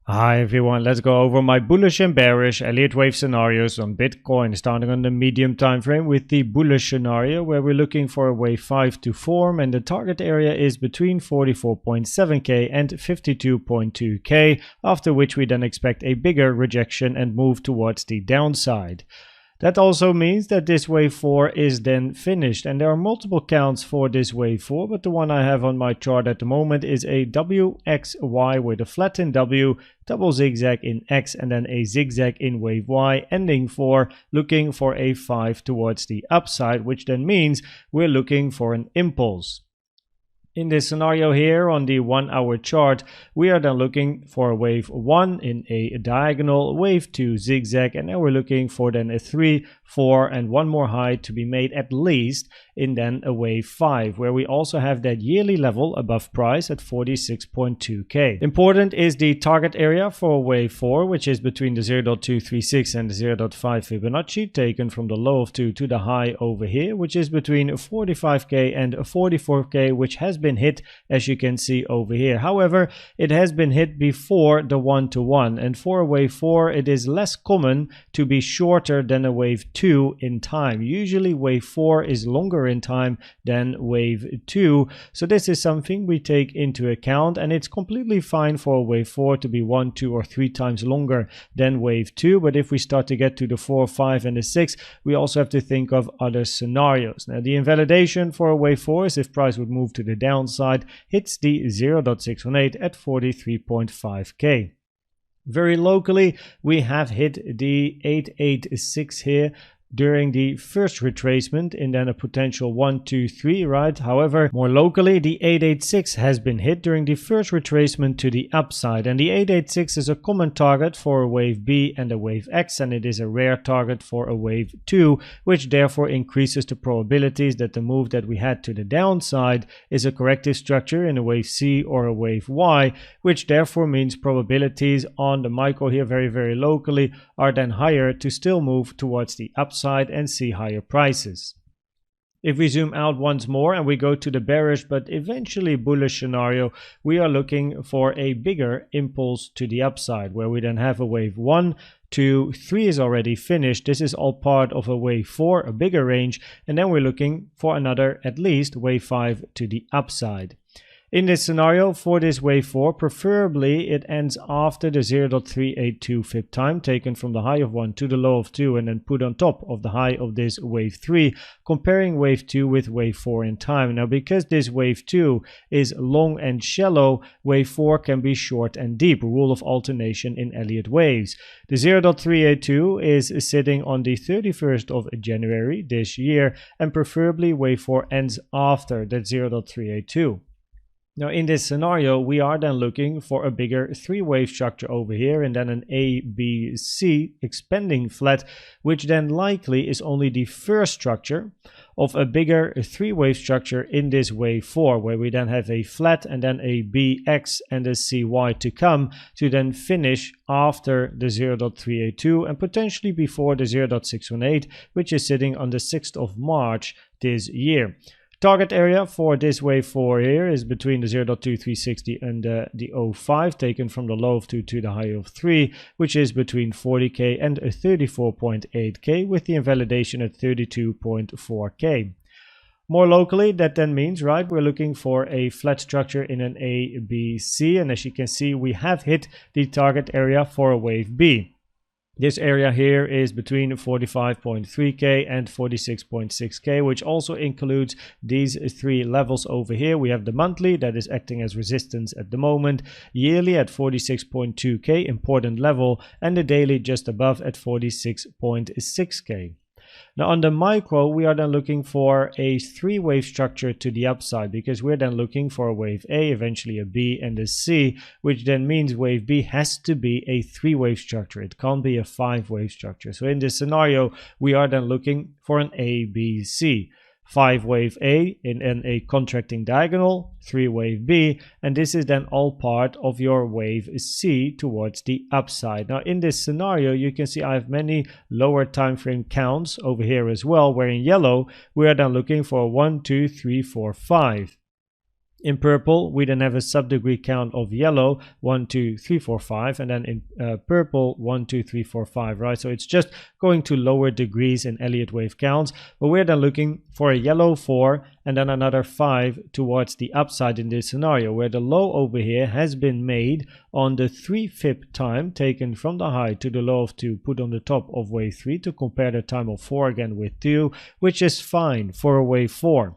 Hi everyone, let's go over my bullish and bearish Elliott Wave scenarios on Bitcoin, starting on the medium time frame with the bullish scenario where we're looking for a wave 5 to form, and the target area is between 44.7k and 52.2k, after which we then expect a bigger rejection and move towards the downside. That also means that this wave 4 is then finished, and there are multiple counts for this wave 4, but the one I have on my chart at the moment is a WXY with a flattened W, double zigzag in X, and then a zigzag in wave Y, ending for looking for a 5 towards the upside, which then means we're looking for an impulse. In this scenario here on the 1 hour chart, we are then looking for a wave 1 in a diagonal, wave 2 zigzag, and then we're looking for then a 3, 4 and one more high to be made at least in then a wave 5, where we also have that yearly level above price at 46.2k. Important is the target area for wave 4, which is between the 0.236 and the 0.5 Fibonacci, taken from the low of 2 to the high over here, which is between 45k and 44k, which has been hit, as you can see over here. However, it has been hit before the 1-to-1, and for a wave 4 it is less common to be shorter than a wave 2 in time. Usually wave 4 is longer in time than wave 2, so this is something we take into account, and it's completely fine for a wave 4 to be 1, 2 or 3 times longer than wave 2. But if we start to get to the 4, 5 and the 6, we also have to think of other scenarios. Now the invalidation for a wave 4 is if price would move to the downside, hits the 0.618 at 43.5k. Very locally, we have hit the 886 here during the first retracement, and then a potential 1, 2, 3, right? However, more locally, the 886 has been hit during the first retracement to the upside, and the 886 is a common target for a wave B and a wave X, and it is a rare target for a wave 2, which therefore increases the probabilities that the move that we had to the downside is a corrective structure in a wave C or a wave Y, which therefore means probabilities on the micro here very locally are then higher to still move towards the upside and see higher prices. If we zoom out once more and we go to the bearish but eventually bullish scenario, we are looking for a bigger impulse to the upside, where we then have a wave 1, 2, 3 is already finished. This is all part of a wave 4, a bigger range, and then we're looking for another at least wave 5 to the upside. In this scenario, for this wave 4, preferably it ends after the 0.382 Fib time, taken from the high of 1 to the low of 2 and then put on top of the high of this wave 3, comparing wave 2 with wave 4 in time. Now, because this wave 2 is long and shallow, wave 4 can be short and deep, rule of alternation in Elliott waves. The 0.382 is sitting on the 31st of January this year, and preferably wave 4 ends after that 0.382. Now in this scenario, we are then looking for a bigger 3-wave structure over here, and then an A, B, C expanding flat, which then likely is only the first structure of a bigger 3-wave structure in this wave 4, where we then have a flat and then a BX and a CY to come, to then finish after the 0.382 and potentially before the 0.618, which is sitting on the 6th of March this year. Target area for this wave 4 here is between the 0.2360 and the 05, taken from the low of 2 to the high of 3, which is between 40k and 34.8k, with the invalidation at 32.4k. More locally, that then means, right, we're looking for a flat structure in an A, B, C, and as you can see, we have hit the target area for a wave B. This area here is between 45.3k and 46.6k, which also includes these 3 levels over here. We have the monthly that is acting as resistance at the moment, yearly at 46.2k, important level, and the daily just above at 46.6k. Now on the micro, we are then looking for a 3-wave structure to the upside, because we're then looking for a wave A, eventually a B and a C, which then means wave B has to be a 3-wave structure. It can't be a 5-wave structure. So in this scenario, we are then looking for an A, B, C. 5-wave A in a contracting diagonal, 3-wave B, and this is then all part of your wave C towards the upside. Now in this scenario, you can see I have many lower time frame counts over here as well, where in yellow we are then looking for 1, 2, 3, 4, 5. In purple, we then have a subdegree count of yellow, 1, 2, 3, 4, 5, and then in purple, 1, 2, 3, 4, 5, right? So it's just going to lower degrees in Elliott Wave counts, but we're then looking for a yellow 4 and then another 5 towards the upside in this scenario, where the low over here has been made on the 3 fib time taken from the high to the low of 2, put on the top of wave 3 to compare the time of 4 again with 2, which is fine for a wave 4.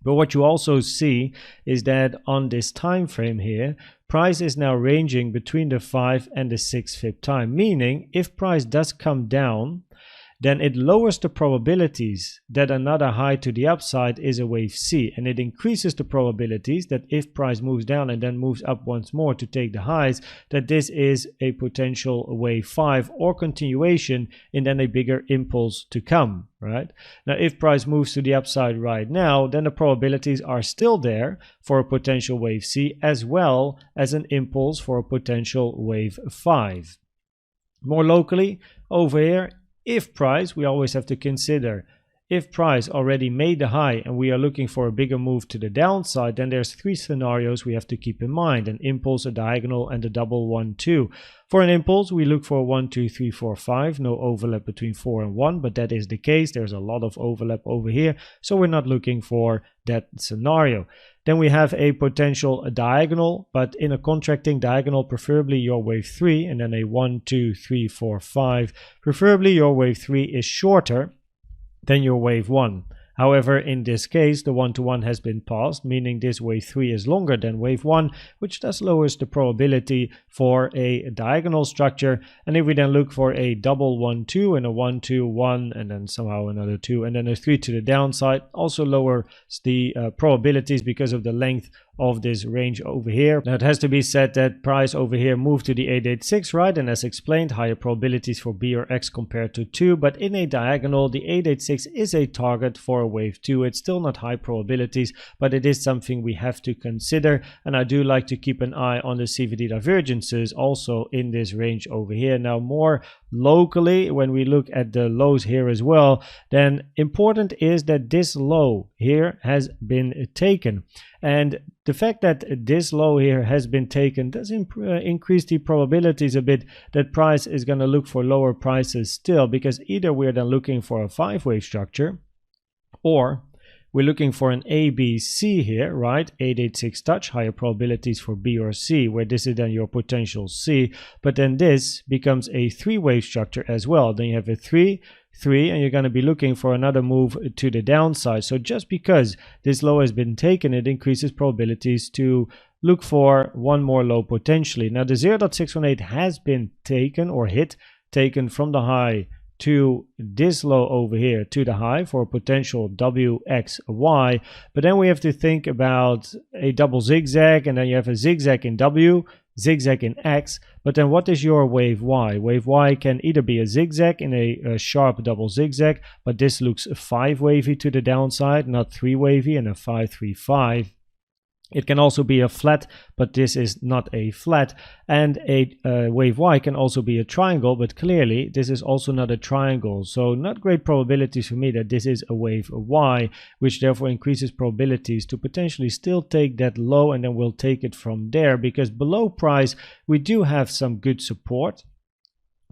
But what you also see is that on this time frame here, price is now ranging between the 5 and the 6 fib time, meaning if price does come down, then it lowers the probabilities that another high to the upside is a wave C, and it increases the probabilities that if price moves down and then moves up once more to take the highs, that this is a potential wave 5 or continuation and then a bigger impulse to come, right? Now, if price moves to the upside right now, then the probabilities are still there for a potential wave C as well as an impulse for a potential wave 5. More locally, over here, if price, we always have to consider, if price already made the high and we are looking for a bigger move to the downside, then there's 3 scenarios we have to keep in mind: an impulse, a diagonal, and a double 1, 2. For an impulse, we look for 1, 2, 3, 4, 5, no overlap between 4 and 1, but that is the case. There's a lot of overlap over here, so we're not looking for that scenario. Then we have a potential diagonal, but in a contracting diagonal, preferably your wave 3, and then a 1, 2, 3, 4, 5. Preferably your wave 3 is shorter than your wave 1. However, in this case, the 1-to-1 has been passed, meaning this wave 3 is longer than wave 1, which thus lowers the probability for a diagonal structure. And if we then look for a double 1-2 and a 1-2-1 and then somehow another 2 and then a 3 to the downside, also lowers the probabilities because of the length of this range over here. Now, it has to be said that price over here moved to the 886, right? And as explained, higher probabilities for B or X compared to 2, but in a diagonal, the 886 is a target for a wave 2. It's still not high probabilities, but it is something we have to consider. And I do like to keep an eye on the CVD divergences also in this range over here. Now, more locally, when we look at the lows here as well, then important is that this low here has been taken. And the fact that this low here has been taken does increase the probabilities a bit that price is going to look for lower prices still, because either we're then looking for a 5-wave structure or we're looking for an ABC here, right? 886 touch, higher probabilities for B or C, where this is then your potential C. But then this becomes a 3-wave structure as well. Then you have a 3, 3, and you're going to be looking for another move to the downside. So just because this low has been taken, it increases probabilities to look for one more low potentially. Now, the 0.618 has been taken or taken from the high to this low over here to the high for a potential WXY, but then we have to think about a double zigzag, and then you have a zigzag in W, zigzag in X. But then what is your wave Y? Wave Y can either be a zigzag in a sharp double zigzag, but this looks 5 wavy to the downside, not 3 wavy, and a 5-3-5. It can also be a flat, but this is not a flat. And a wave Y can also be a triangle, but clearly this is also not a triangle. So not great probabilities for me that this is a wave Y, which therefore increases probabilities to potentially still take that low, and then we'll take it from there, because below price we do have some good support.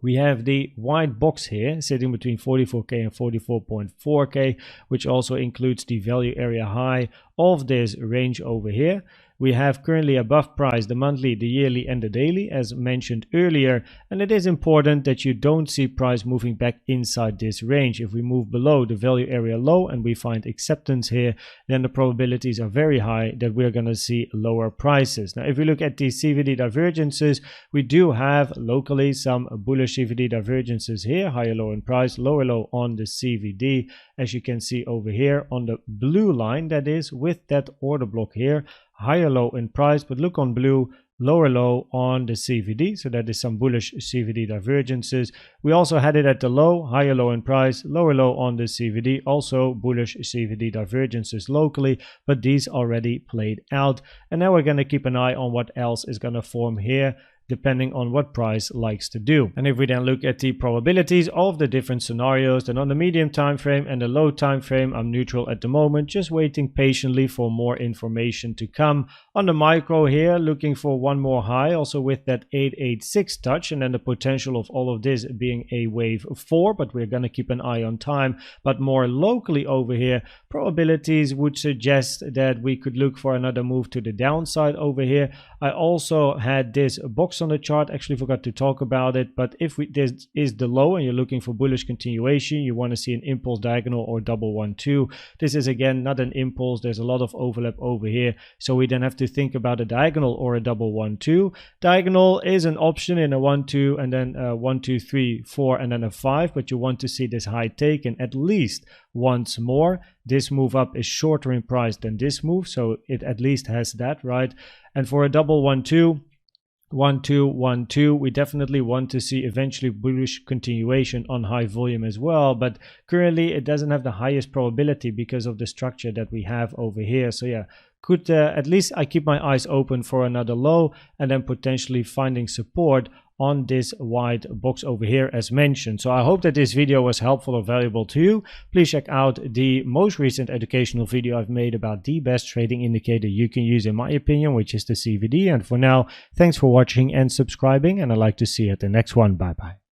We have the white box here sitting between 44K and 44.4K, which also includes the value area high of this range over here. We have currently above price the monthly, the yearly, and the daily, as mentioned earlier. And it is important that you don't see price moving back inside this range. If we move below the value area low and we find acceptance here, then the probabilities are very high that we're going to see lower prices. Now, if we look at the CVD divergences, we do have locally some bullish CVD divergences here, higher low in price, lower low on the CVD, as you can see over here on the blue line, that is with that order block here. Higher low in price, but look on blue, lower low on the CVD, so that is some bullish CVD divergences. We also had it at the low, higher low in price, lower low on the CVD, also bullish CVD divergences locally, but these already played out. And now we're going to keep an eye on what else is going to form here depending on what price likes to do. And if we then look at the probabilities of the different scenarios, then on the medium time frame and the low time frame, I'm neutral at the moment, just waiting patiently for more information to come. On the micro here, looking for one more high, also with that 886 touch, and then the potential of all of this being a wave 4, but we're going to keep an eye on time. But more locally over here, probabilities would suggest that we could look for another move to the downside over here. I also had this box on the chart, actually forgot to talk about it, but if this is the low and you're looking for bullish continuation, you want to see an impulse diagonal or double 1-2. This is again not an impulse, there's a lot of overlap over here, so we then have to think about a diagonal or a double 1-2. Diagonal is an option in a 1-2 and then 1, 2, 3, 4 and then a 5, but you want to see this high taken at least once more. This move up is shorter in price than this move, so it at least has that, right? And for a double 1-2, 1-2, 1-2, we definitely want to see eventually bullish continuation on high volume as well, but currently it doesn't have the highest probability because of the structure that we have over here. So yeah, could at least I keep my eyes open for another low and then potentially finding support on this white box over here as mentioned. So I hope that this video was helpful or valuable to you. Please check out the most recent educational video I've made about the best trading indicator you can use in my opinion, which is the CVD. And for now, thanks for watching and subscribing, and I'd like to see you at the next one. Bye bye.